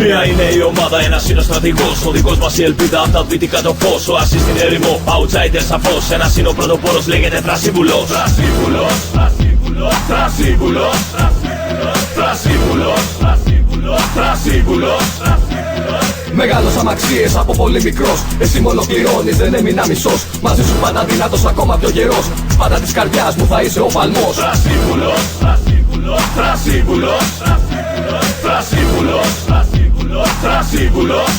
Μία είναι η ομάδα, ένας είναι ο στρατηγός. Ο δικός μας η ελπίδα απ' τα δυτικά το φως. Ο ασύς στην ερημό, outsider σαφώς. Ένας είναι ο πρωτοπόρος, λέγεται Θρασίβουλος. Θρασίβουλος, Θρασίβουλος, Θρασίβουλος, Θρασίβουλος, Θρασίβουλος. Μεγάλωσα μ' αξίες από πολύ μικρός. Εσύ μου ολοκληρώνεις, δεν έμεινα μισός. Μαζί σου πάντα δυνατός, ακόμα πιο γερός. Πάντα της καρδιάς μου θα είσαι ο παλμός. Θρασίβουλος, Θρασίβουλος, Θρασίβουλος, Θρασίβουλος, Θρασίβουλος.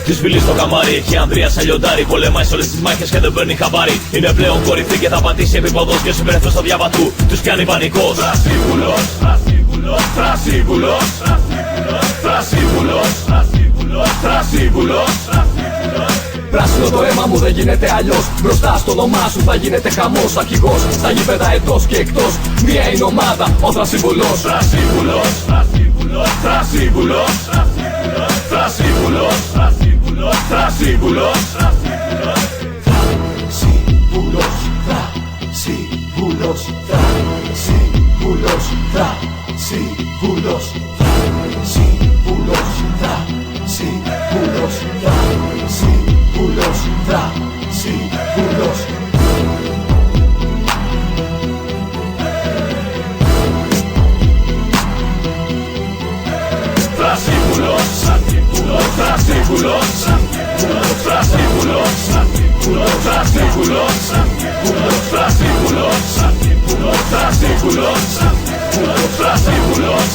Της φυλής στο καμάρι, έχει Ανδρίας Αλιοντάρη. Πολεμάει σε όλες τις μάχες και δεν παίρνει χαμπάρι. Είναι πλέον κορυφή και θα πατήσει επίποδος. Και συμπεριφέρει στο διάβα του, τους πιάνει πανικός. Θρασίβουλος, Θρασίβουλος, Θρασίβουλος, Θρασίβουλος, Θρασίβουλος. Πράσινο το αίμα μου, δεν γίνεται αλλιώς. Μπροστά στο όνομά σου θα γίνεται χαμός. Αρχηγός στα γήπεδα εντός και εκτός. Μία είναι ομάδα, ο Θρασίβουλος. Θρασίβουλος, Θρασίβουλος, Θρασίβουλος, Θρασίβουλος, Θρασίβουλος, Θρασίβουλος. Θρασίβουλος, Θρασίβουλος, Θρασίβουλος, Θρασίβουλος, Θρασίβουλος, Θρασίβουλος, Θρασίβουλος, Θρασίβουλος. Θρασίβουλος, Θρασίβουλος, Θρασίβουλος, Θρασίβουλος, Θρασίβουλος, Θρασίβουλος, Θρασίβουλος, Θρασίβουλος,